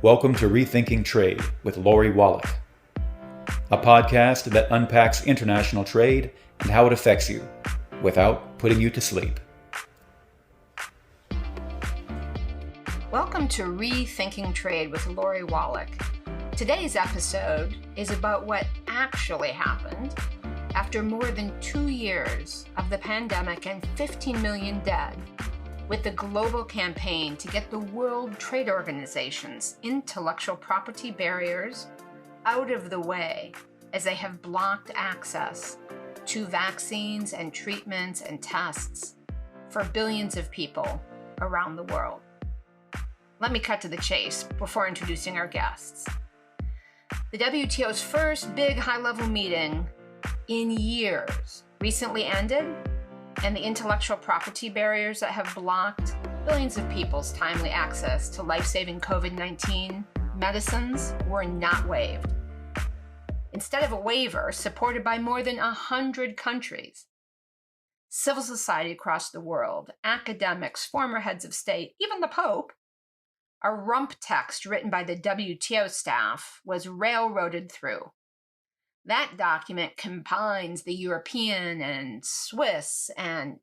Welcome to Rethinking Trade with Lori Wallach, a podcast that unpacks international trade and how it affects you without putting you to sleep. Welcome to Rethinking Trade with Lori Wallach. Today's episode is about what actually happened after more than 2 years of the pandemic and 15 million dead, with the global campaign to get the World Trade Organization's intellectual property barriers out of the way as they have blocked access to vaccines and treatments and tests for billions of people around the world. Let me cut to the chase before introducing our guests. The WTO's first big high-level meeting in years recently ended, and the intellectual property barriers that have blocked billions of people's timely access to life-saving COVID-19 medicines were not waived. Instead of a waiver supported by more than 100 countries, civil society across the world, academics, former heads of state, even the Pope, a rump text written by the WTO staff was railroaded through. That document combines the European and Swiss and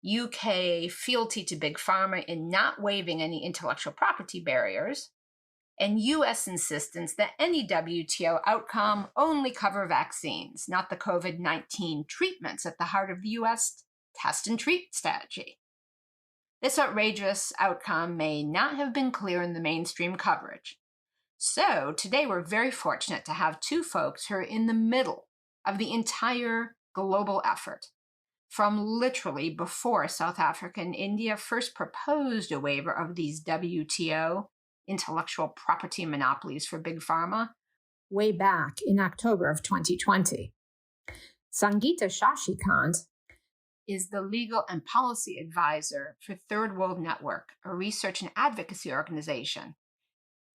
UK fealty to Big Pharma in not waiving any intellectual property barriers, and US insistence that any WTO outcome only cover vaccines, not the COVID-19 treatments at the heart of the US test and treat strategy. This outrageous outcome may not have been clear in the mainstream coverage. So today we're very fortunate to have two folks who are in the middle of the entire global effort, from literally before South Africa and India first proposed a waiver of these WTO intellectual property monopolies for Big Pharma, way back in October of 2020. Sangeeta Shashikant is the legal and policy advisor for Third World Network, a research and advocacy organization.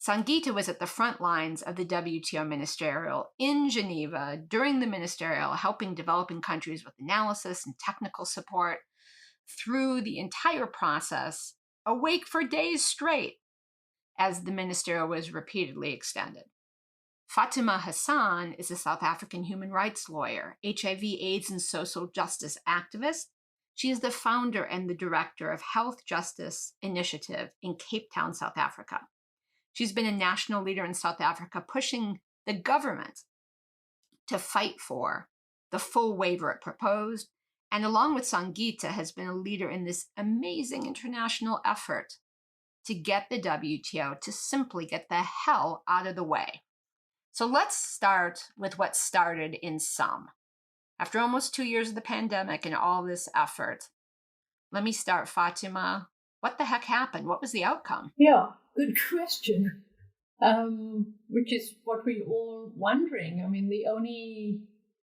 Sangeeta was at the front lines of the WTO ministerial in Geneva during the ministerial, helping developing countries with analysis and technical support through the entire process, awake for days straight as the ministerial was repeatedly extended. Fatima Hassan is a South African human rights lawyer, HIV, AIDS, and social justice activist. She is the founder and the director of Health Justice Initiative in Cape Town, South Africa. She's been a national leader in South Africa, pushing the government to fight for the full waiver it proposed, and along with Sangeeta, has been a leader in this amazing international effort to get the WTO to simply get the hell out of the way. So let's start with what started in sum. After almost 2 years of the pandemic and all this effort, let me start, Fatima. What the heck happened? What was the outcome? Yeah, good question. Which is what we're all wondering. I mean, the only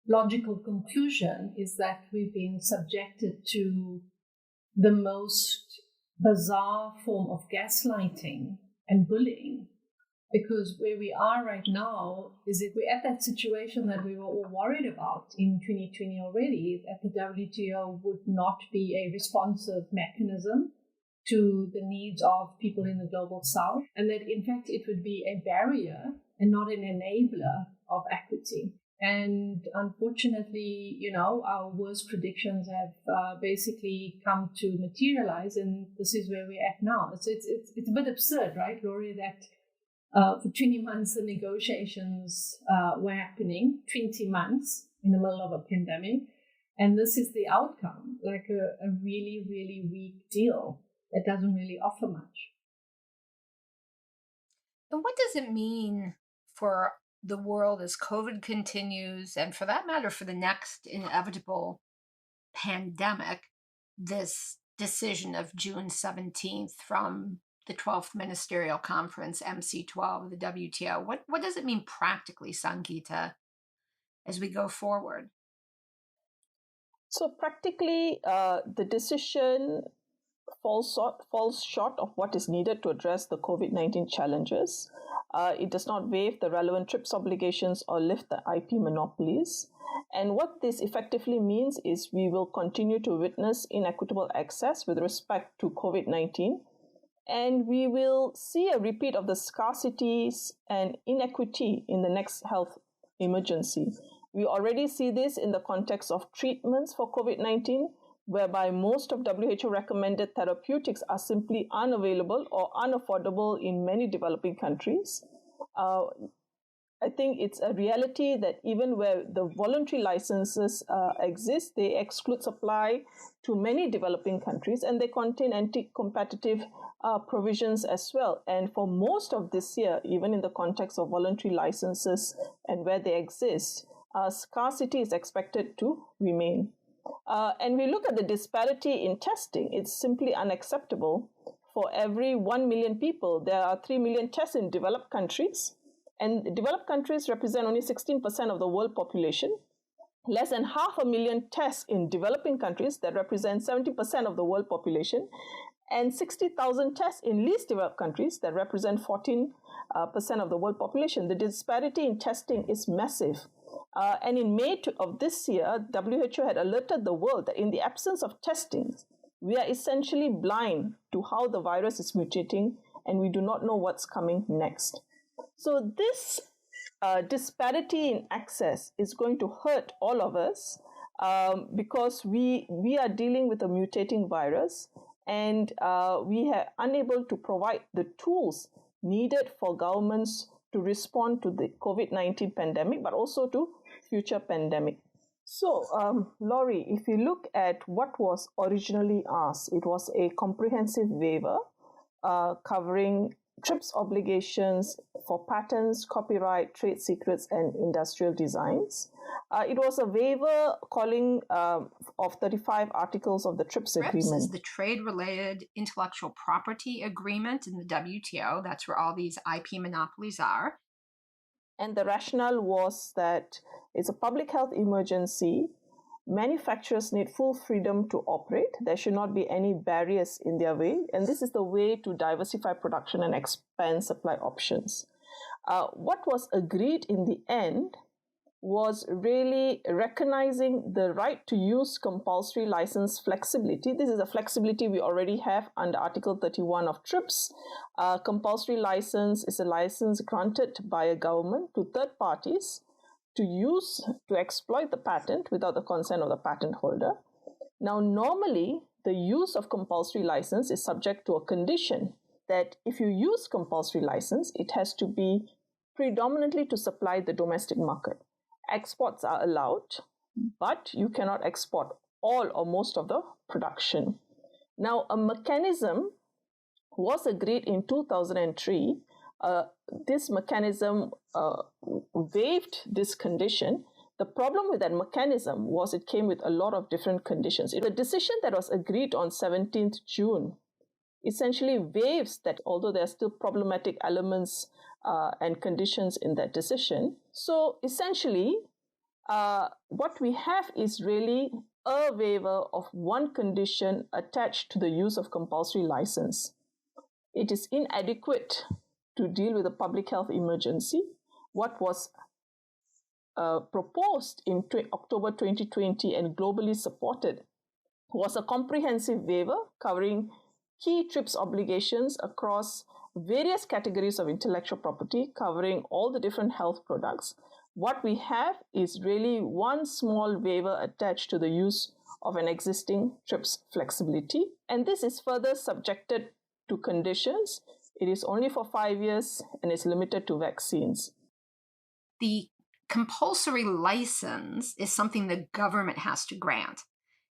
logical conclusion is that we've been subjected to the most bizarre form of gaslighting and bullying. Because where we are right now is that we're at that situation that we were all worried about in 2020 already, that the WTO would not be a responsive mechanism to the needs of people in the global south, and that in fact it would be a barrier and not an enabler of equity. And unfortunately, our worst predictions have basically come to materialize, and this is where we're at now. So it's a bit absurd, right, Lori, that for 20 months the negotiations were happening, 20 months in the middle of a pandemic, and this is the outcome, like a really, really weak deal that doesn't really offer much. And what does it mean for the world as COVID continues, and for that matter, for the next inevitable pandemic, this decision of June 17th from the 12th Ministerial Conference, MC12 of the WTO? What does it mean practically, Sangeeta, as we go forward? So practically, the decision falls short of what is needed to address the COVID-19 challenges. It does not waive the relevant TRIPS obligations or lift the IP monopolies. And what this effectively means is we will continue to witness inequitable access with respect to COVID-19 And we will see a repeat of the scarcities and inequity in the next health emergency. We already see this in the context of treatments for COVID-19, whereby most of WHO recommended therapeutics are simply unavailable or unaffordable in many developing countries. I think it's a reality that even where the voluntary licenses exist, they exclude supply to many developing countries, and they contain anti-competitive provisions as well. And for most of this year, even in the context of voluntary licenses and where they exist, scarcity is expected to remain. And we look at the disparity in testing. It's simply unacceptable. For every 1 million people, there are 3 million tests in developed countries. And developed countries represent only 16% of the world population. Less than 500,000 tests in developing countries that represent 70% of the world population. And 60,000 tests in least developed countries that represent 14% of the world population. The disparity in testing is massive. And in May of this year, WHO had alerted the world that in the absence of testing, we are essentially blind to how the virus is mutating, and we do not know what's coming next. So this disparity in access is going to hurt all of us because we are dealing with a mutating virus, and we are unable to provide the tools needed for governments to respond to the COVID-19 pandemic, but also to future pandemic. So, Lori, if you look at what was originally asked, it was a comprehensive waiver covering TRIPS obligations for patents, copyright, trade secrets, and industrial designs. It was a waiver calling of 35 articles of the TRIPS agreement. TRIPS is the Trade-Related Intellectual Property Agreement in the WTO. That's where all these IP monopolies are. And the rationale was that it's a public health emergency. Manufacturers need full freedom to operate. There should not be any barriers in their way. And this is the way to diversify production and expand supply options. What was agreed in the end was really recognizing the right to use compulsory license flexibility. This is a flexibility we already have under Article 31 of TRIPS. Compulsory license is a license granted by a government to third parties to exploit the patent without the consent of the patent holder. Now, normally, the use of compulsory license is subject to a condition that if you use compulsory license, it has to be predominantly to supply the domestic market. Exports are allowed, but you cannot export all or most of the production. Now, a mechanism was agreed in 2003. This mechanism waived this condition. The problem with that mechanism was it came with a lot of different conditions. The decision that was agreed on 17th June essentially waives that, although there are still problematic elements and conditions in that decision. So essentially, what we have is really a waiver of one condition attached to the use of compulsory license. It is inadequate to deal with a public health emergency. What was proposed in October 2020 and globally supported was a comprehensive waiver covering key TRIPS obligations across various categories of intellectual property, covering all the different health products. What we have is really one small waiver attached to the use of an existing TRIPS flexibility, and this is further subjected to conditions. It is only for 5 years and is limited to vaccines. The compulsory license is something the government has to grant.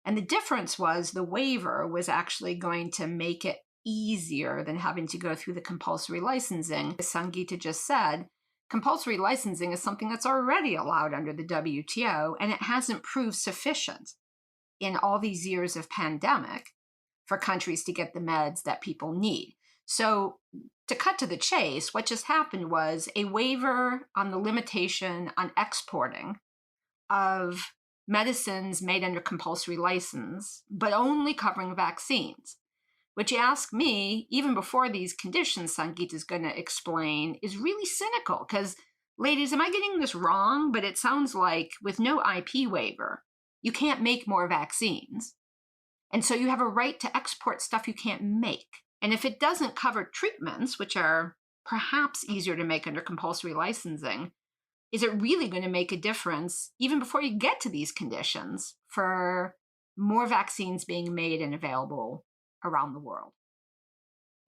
And the difference was the waiver was actually going to make it easier than having to go through the compulsory licensing. As Sangeeta just said, compulsory licensing is something that's already allowed under the WTO, and it hasn't proved sufficient in all these years of pandemic for countries to get the meds that people need. So to cut to the chase, what just happened was a waiver on the limitation on exporting of medicines made under compulsory license, but only covering vaccines, which you ask me, even before these conditions Sangeeta is going to explain, is really cynical. Because, ladies, am I getting this wrong? But it sounds like with no IP waiver, you can't make more vaccines. And so you have a right to export stuff you can't make. And if it doesn't cover treatments, which are perhaps easier to make under compulsory licensing, is it really going to make a difference even before you get to these conditions for more vaccines being made and available around the world?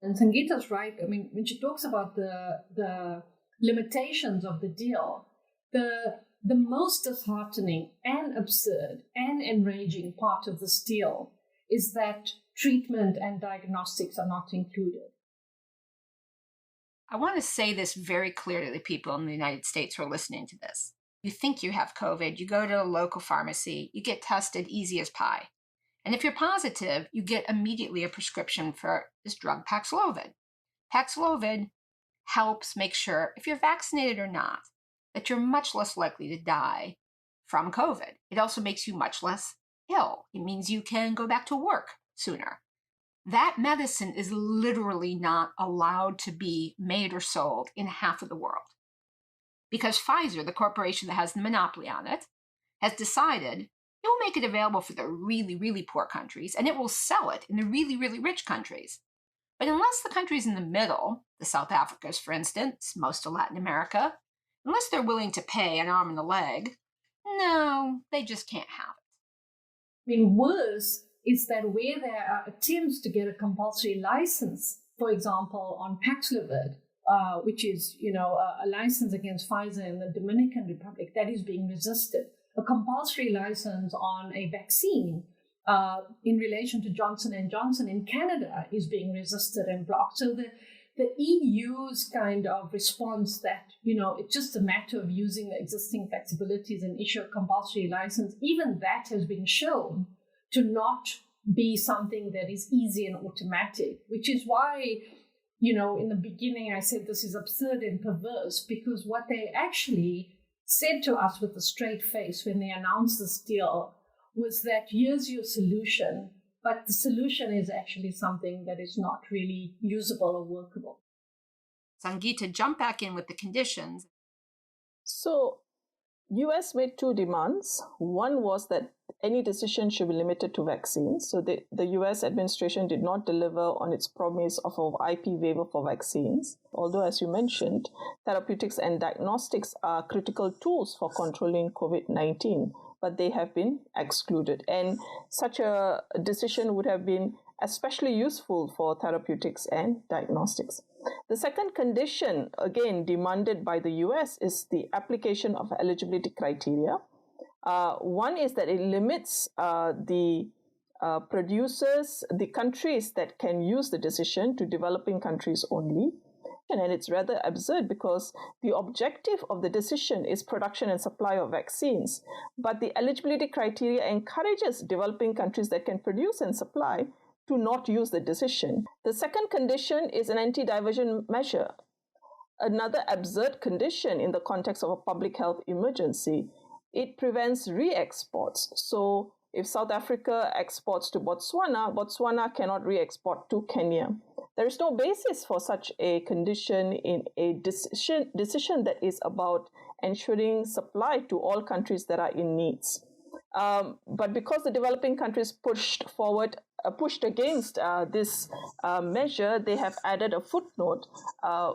And Sangeeta's right. I mean, when she talks about the limitations of the deal, the most disheartening and absurd and enraging part of this deal is that treatment and diagnostics are not included. I want to say this very clearly to the people in the United States who are listening to this. You think you have COVID, you go to a local pharmacy, you get tested easy as pie. And if you're positive, you get immediately a prescription for this drug, Paxlovid. Paxlovid helps make sure, if you're vaccinated or not, that you're much less likely to die from COVID. It also makes you much less ill. It means you can go back to work sooner. That medicine is literally not allowed to be made or sold in half of the world. Because Pfizer, the corporation that has the monopoly on it, has decided it will make it available for the really, really poor countries, and it will sell it in the really, really rich countries. But unless the countries in the middle, the South Africas, for instance, most of Latin America, unless they're willing to pay an arm and a leg, no, they just can't have it. I mean, worse is that where there are attempts to get a compulsory license, for example, on Paxlovid, which is, a license against Pfizer in the Dominican Republic, that is being resisted. A compulsory license on a vaccine in relation to Johnson & Johnson in Canada is being resisted and blocked. So the EU's kind of response that, it's just a matter of using the existing flexibilities and issue a compulsory license, even that has been shown to not be something that is easy and automatic, which is why, in the beginning I said this is absurd and perverse, because what they actually said to us with a straight face when they announced this deal was that here's your solution, but the solution is actually something that is not really usable or workable. Sangeeta, jump back in with the conditions. So, US made two demands. One was that any decision should be limited to vaccines. So the US administration did not deliver on its promise of an IP waiver for vaccines. Although, as you mentioned, therapeutics and diagnostics are critical tools for controlling COVID-19, but they have been excluded. And such a decision would have been especially useful for therapeutics and diagnostics. The second condition, again demanded by the US, is the application of eligibility criteria. One is that it limits the producers, the countries that can use the decision, to developing countries only. And it's rather absurd because the objective of the decision is production and supply of vaccines. But the eligibility criteria encourages developing countries that can produce and supply to not use the decision. The second condition is an anti-diversion measure, another absurd condition in the context of a public health emergency. It prevents re-exports. So if South Africa exports to Botswana, Botswana cannot re-export to Kenya. There is no basis for such a condition in a decision that is about ensuring supply to all countries that are in needs. But because the developing countries pushed against this measure, they have added a footnote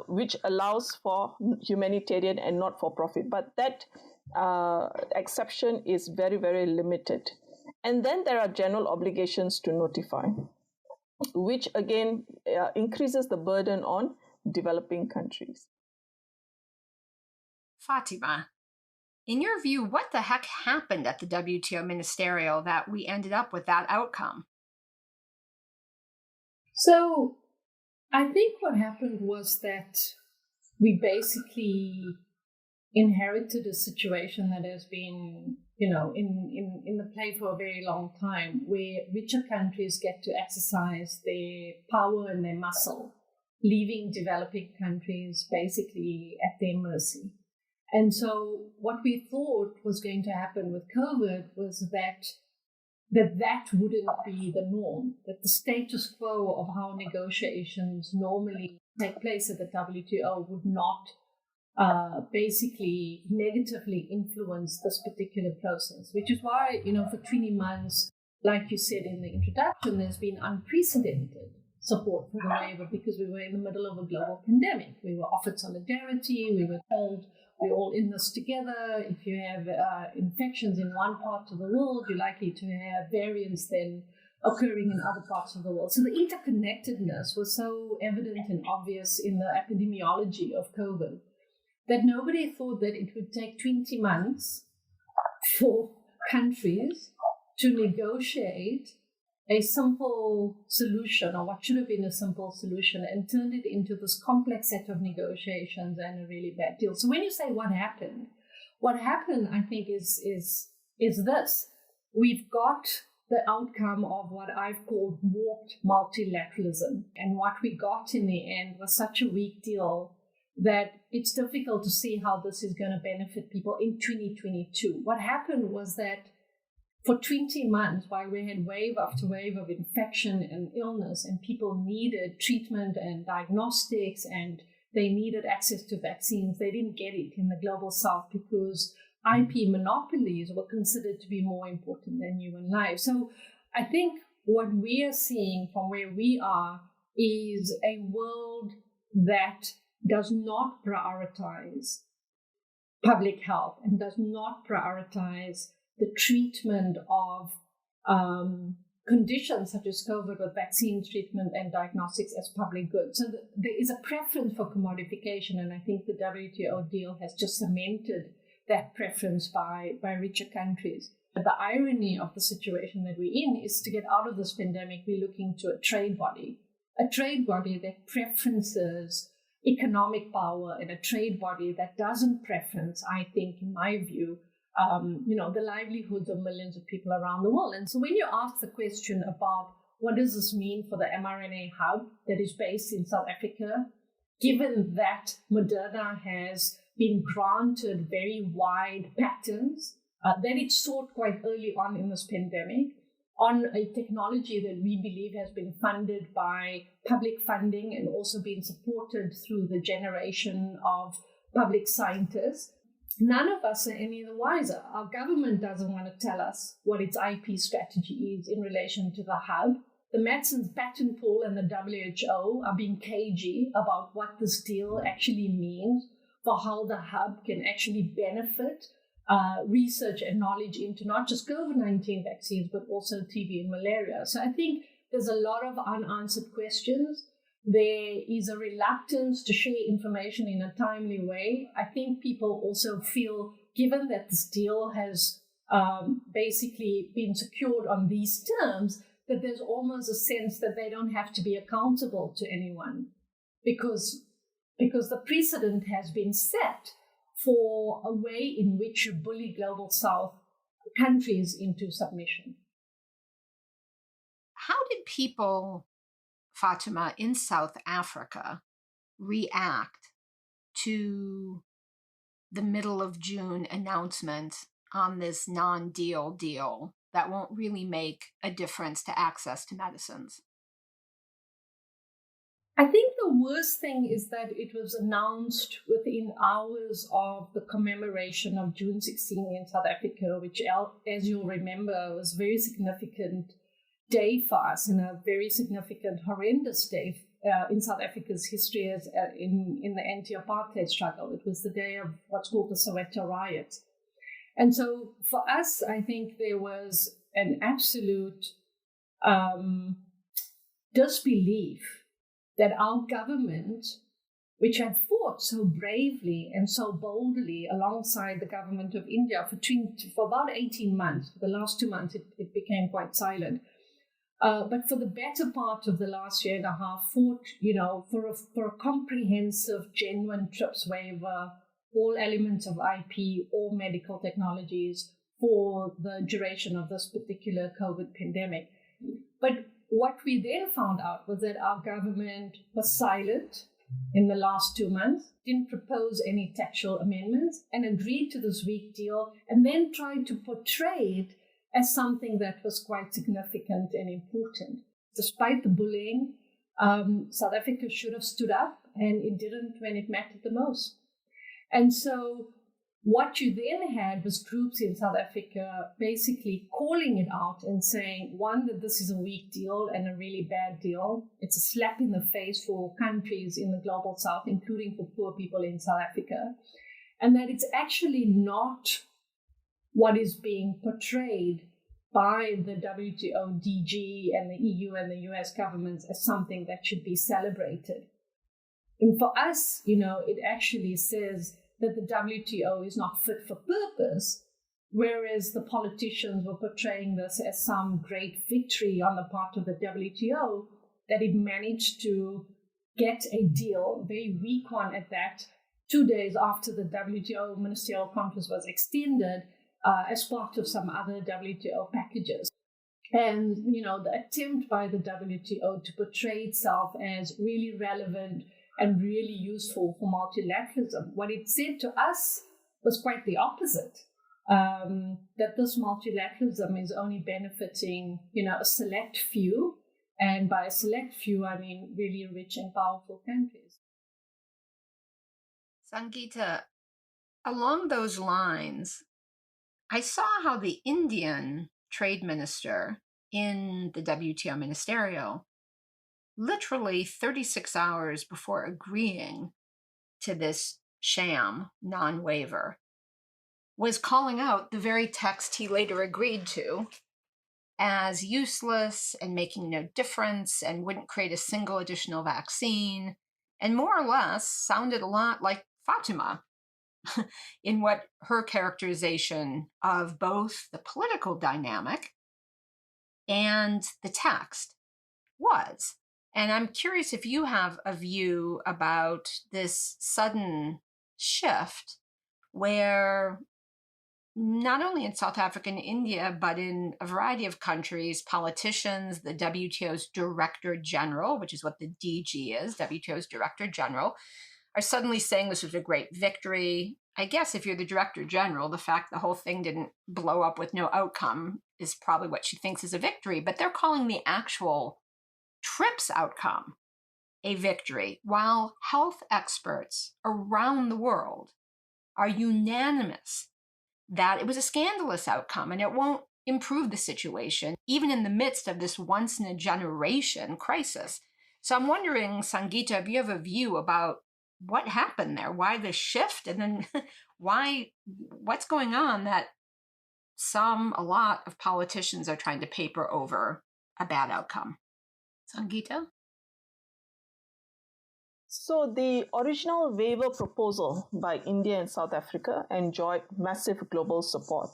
which allows for humanitarian and not-for-profit. But that exception is very, very limited. And then there are general obligations to notify, which again increases the burden on developing countries. Fatima, in your view, what the heck happened at the WTO ministerial that we ended up with that outcome? So I think what happened was that we basically inherited a situation that has been, in the play for a very long time, where richer countries get to exercise their power and their muscle, leaving developing countries basically at their mercy. And so what we thought was going to happen with COVID was that wouldn't be the norm, that the status quo of how negotiations normally take place at the WTO would not basically negatively influence this particular process, which is why, for 20 months, like you said in the introduction, there's been unprecedented support for the waiver because we were in the middle of a global pandemic. We were offered solidarity. We were told we're all in this together. If you have infections in one part of the world, you're likely to have variants then occurring in other parts of the world. So the interconnectedness was so evident and obvious in the epidemiology of COVID that nobody thought that it would take 20 months for countries to negotiate a simple solution, or what should have been a simple solution, and turned it into this complex set of negotiations and a really bad deal. So when you say what happened, I think, is this. We've got the outcome of what I've called warped multilateralism. And what we got in the end was such a weak deal that it's difficult to see how this is going to benefit people in 2022. What happened was that for 20 months, while we had wave after wave of infection and illness, and people needed treatment and diagnostics, and they needed access to vaccines, they didn't get it in the global south because IP monopolies were considered to be more important than human life. So I think what we are seeing from where we are is a world that does not prioritize public health and does not prioritize the treatment of conditions such as COVID with vaccine treatment and diagnostics as public goods. So there is a preference for commodification, and I think the WTO deal has just cemented that preference by richer countries. But the irony of the situation that we're in is to get out of this pandemic, we're looking to a trade body that preferences economic power, and a trade body that doesn't preference, I think, in my view, the livelihoods of millions of people around the world. And so when you ask the question about what does this mean for the mRNA hub that is based in South Africa, given that Moderna has been granted very wide patents that it sought quite early on in this pandemic on a technology that we believe has been funded by public funding and also been supported through the generation of public scientists, none of us are any the wiser. Our government doesn't want to tell us what its IP strategy is in relation to the hub. The Medicines Patent Pool and the WHO are being cagey about what this deal actually means for how the hub can actually benefit research and knowledge into not just COVID-19 vaccines, but also TB and malaria. So I think there's a lot of unanswered questions. There is a reluctance to share information in a timely way. I think people also feel, given that this deal has basically been secured on these terms, that there's almost a sense that they don't have to be accountable to anyone because the precedent has been set for a way in which you bully global south countries into submission. How did people, Fatima, in South Africa react to the middle of June announcement on this non-deal deal that won't really make a difference to access to medicines? I think the worst thing is that it was announced within hours of the commemoration of June 16 in South Africa, which, as you'll remember, was a very significant day for us and a very significant, horrendous day in South Africa's history as in the anti-apartheid struggle. It was the day of what's called the Soweto riots. And so for us, I think there was an absolute disbelief that our government, which had fought so bravely and so boldly alongside the government of India for about 18 months, for the last 2 months it became quite silent, but for the better part of the last year and a half, fought, for a comprehensive, genuine TRIPS waiver, all elements of IP, all medical technologies for the duration of this particular COVID pandemic. But what we then found out was that our government was silent in the last 2 months, didn't propose any textual amendments, and agreed to this weak deal, and then tried to portray it as something that was quite significant and important. Despite the bullying, South Africa should have stood up, and it didn't when it mattered the most. And so What you then had was groups in South Africa basically calling it out and saying, one, that this is a weak deal and a really bad deal. It's a slap in the face for countries in the global south, including for poor people in South Africa, and that it's actually not what is being portrayed by the WTO DG and the EU and the US governments as something that should be celebrated. And for us, it actually says that the WTO is not fit for purpose, whereas the politicians were portraying this as some great victory on the part of the WTO, that it managed to get a deal, a very weak one at that, 2 days after the WTO ministerial conference was extended as part of some other WTO packages. And, the attempt by the WTO to portray itself as really relevant and really useful for multilateralism. What it said to us was quite the opposite, that this multilateralism is only benefiting, a select few, and by a select few, I mean really rich and powerful countries. Sangeeta, along those lines, I saw how the Indian trade minister in the WTO ministerial, literally 36 hours before agreeing to this sham non-waiver, was calling out the very text he later agreed to as useless and making no difference and wouldn't create a single additional vaccine, and more or less sounded a lot like Fatima in what her characterization of both the political dynamic and the text was. And I'm curious if you have a view about this sudden shift where not only in South Africa and India, but in a variety of countries, politicians, the WTO's Director General, which is what the DG is, WTO's Director General, are suddenly saying this was a great victory. I guess if you're the Director General, the fact the whole thing didn't blow up with no outcome is probably what she thinks is a victory, but they're calling the actual TRIPS outcome a victory, while health experts around the world are unanimous that it was a scandalous outcome and it won't improve the situation, even in the midst of this once-in-a-generation crisis. So I'm wondering, Sangeeta, if you have a view about what happened there, why the shift, and then what's going on that a lot of politicians are trying to paper over a bad outcome. Sangeeta? So the original waiver proposal by India and South Africa enjoyed massive global support.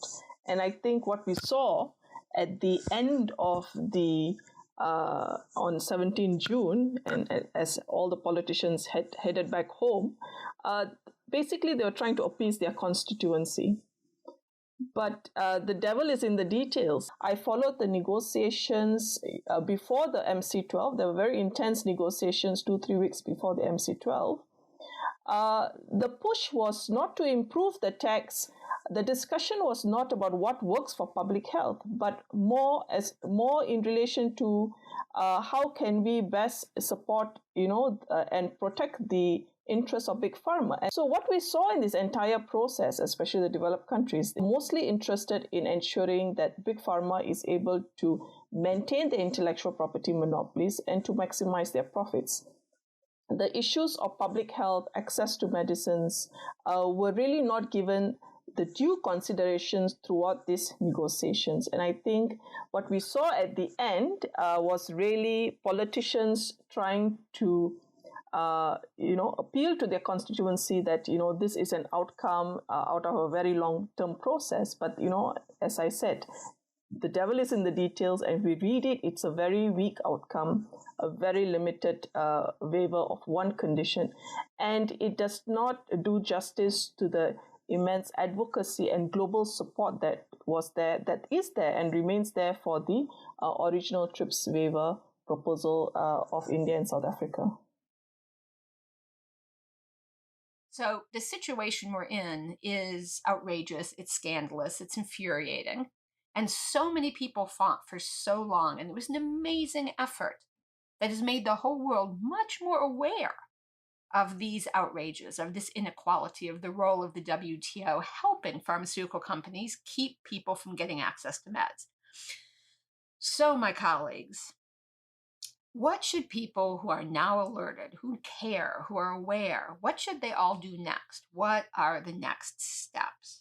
And I think what we saw at the end of the on 17 June, and as all the politicians headed back home, basically they were trying to appease their constituency. But the devil is in the details. I followed the negotiations before the MC12. There were very intense negotiations 2-3 weeks before the MC12. The push was not to improve the tax. The discussion was not about what works for public health, but more in relation to how can we best support, and protect the interests of Big Pharma. And so what we saw in this entire process, especially the developed countries, they're mostly interested in ensuring that Big Pharma is able to maintain the intellectual property monopolies and to maximize their profits. The issues of public health, access to medicines, were really not given the due considerations throughout these negotiations. And I think what we saw at the end was really politicians trying to appeal to their constituency that, this is an outcome out of a very long-term process. But, as I said, the devil is in the details, and we read it, it's a very weak outcome, a very limited waiver of one condition. And it does not do justice to the immense advocacy and global support that is there and remains there for the original TRIPS waiver proposal of India and South Africa. So the situation we're in is outrageous, it's scandalous, it's infuriating. And so many people fought for so long, and it was an amazing effort that has made the whole world much more aware of these outrages, of this inequality, of the role of the WTO helping pharmaceutical companies keep people from getting access to meds. So, my colleagues, what should people who are now alerted, who care, who are aware, what should they all do next? What are the next steps?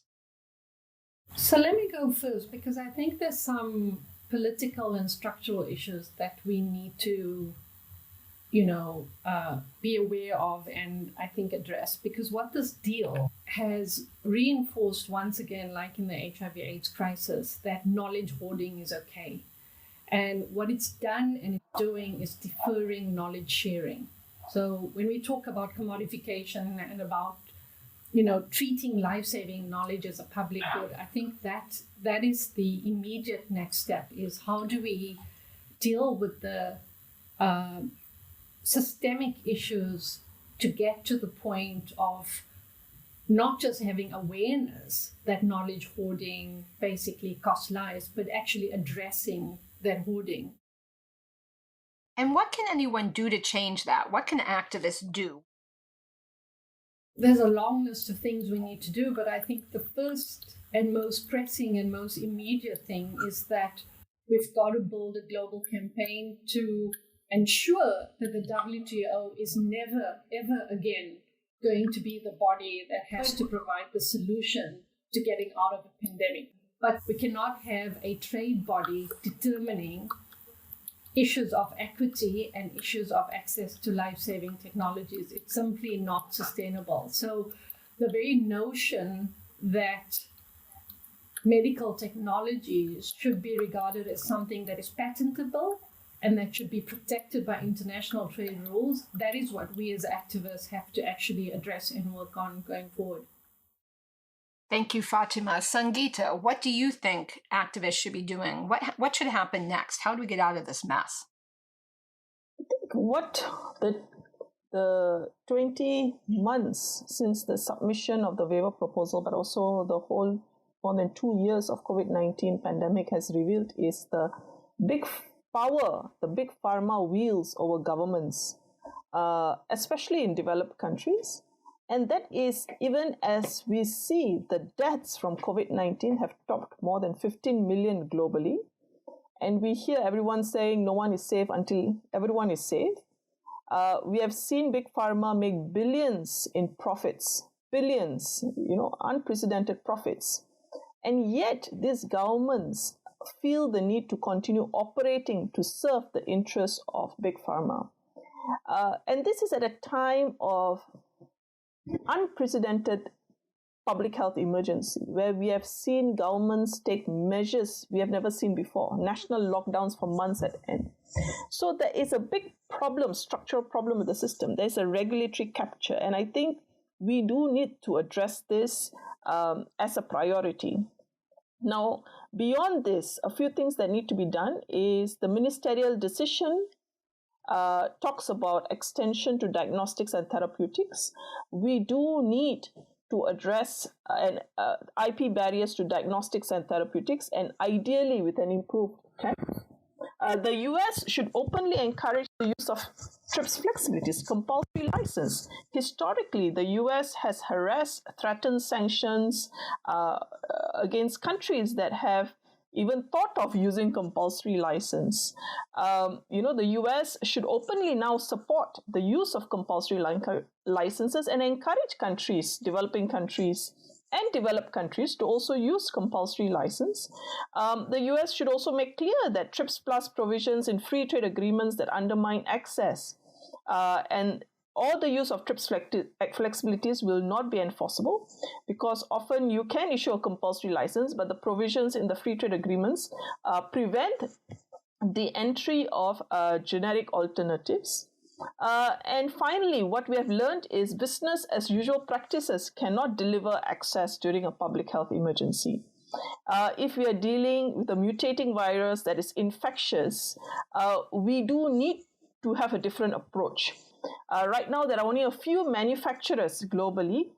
So let me go first, because I think there's some political and structural issues that we need to, be aware of and I think address. Because what this deal has reinforced once again, like in the HIV/AIDS crisis, that knowledge hoarding is okay. And what it's done and it's doing is deferring knowledge sharing. So when we talk about commodification and about, treating life-saving knowledge as a public good, I think that is the immediate next step, is how do we deal with the systemic issues to get to the point of not just having awareness that knowledge hoarding basically costs lives, but actually addressing that hoarding. And what can anyone do to change that? What can activists do? There's a long list of things we need to do, but I think the first and most pressing and most immediate thing is that we've got to build a global campaign to ensure that the WTO is never, ever again going to be the body that has to provide the solution to getting out of a pandemic. But we cannot have a trade body determining issues of equity and issues of access to life-saving technologies. It's simply not sustainable. So the very notion that medical technologies should be regarded as something that is patentable and that should be protected by international trade rules, that is what we as activists have to actually address and work on going forward. Thank you, Fatima. Sangeeta, what do you think activists should be doing? What should happen next? How do we get out of this mess? I think what the 20 months since the submission of the waiver proposal, but also the whole more than 2 years of COVID-19 pandemic has revealed is the big power, the big pharma wields over governments, especially in developed countries. And that is even as we see the deaths from COVID-19 have topped more than 15 million globally. And we hear everyone saying no one is safe until everyone is safe. We have seen Big Pharma make billions in profits, billions, unprecedented profits. And yet these governments feel the need to continue operating to serve the interests of Big Pharma. And this is at a time of unprecedented public health emergency, where we have seen governments take measures we have never seen before, national lockdowns for months at end. So there is a big problem, structural problem with the system. There's a regulatory capture, and I think we do need to address this as a priority. Now, beyond this, a few things that need to be done is the ministerial decision talks about extension to diagnostics and therapeutics. We do need to address IP barriers to diagnostics and therapeutics, and ideally with an improved tax. The US should openly encourage the use of TRIPS flexibilities, compulsory license. Historically, the US has harassed, threatened sanctions against countries that have even thought of using compulsory license. The US should openly now support the use of compulsory licenses and encourage countries, developing countries and developed countries, to also use compulsory license. The US should also make clear that TRIPS Plus provisions in free trade agreements that undermine access or the use of TRIPS flexibilities will not be enforceable, because often you can issue a compulsory license, but the provisions in the free trade agreements prevent the entry of generic alternatives. And finally, what we have learned is business as usual practices cannot deliver access during a public health emergency. If we are dealing with a mutating virus that is infectious, we do need to have a different approach. Right now, there are only a few manufacturers globally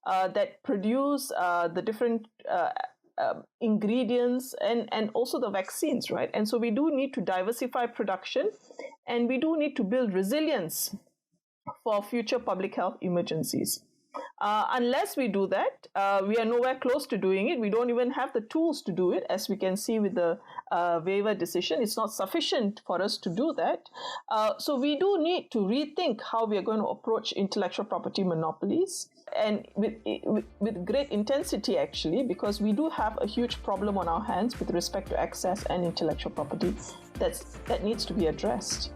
that produce the different ingredients and also the vaccines, right? And so we do need to diversify production, and we do need to build resilience for future public health emergencies. Unless we do that, we are nowhere close to doing it. We don't even have the tools to do it, as we can see with the waiver decision. It's not sufficient for us to do that. So we do need to rethink how we are going to approach intellectual property monopolies, and with great intensity, actually, because we do have a huge problem on our hands with respect to access and intellectual property that needs to be addressed.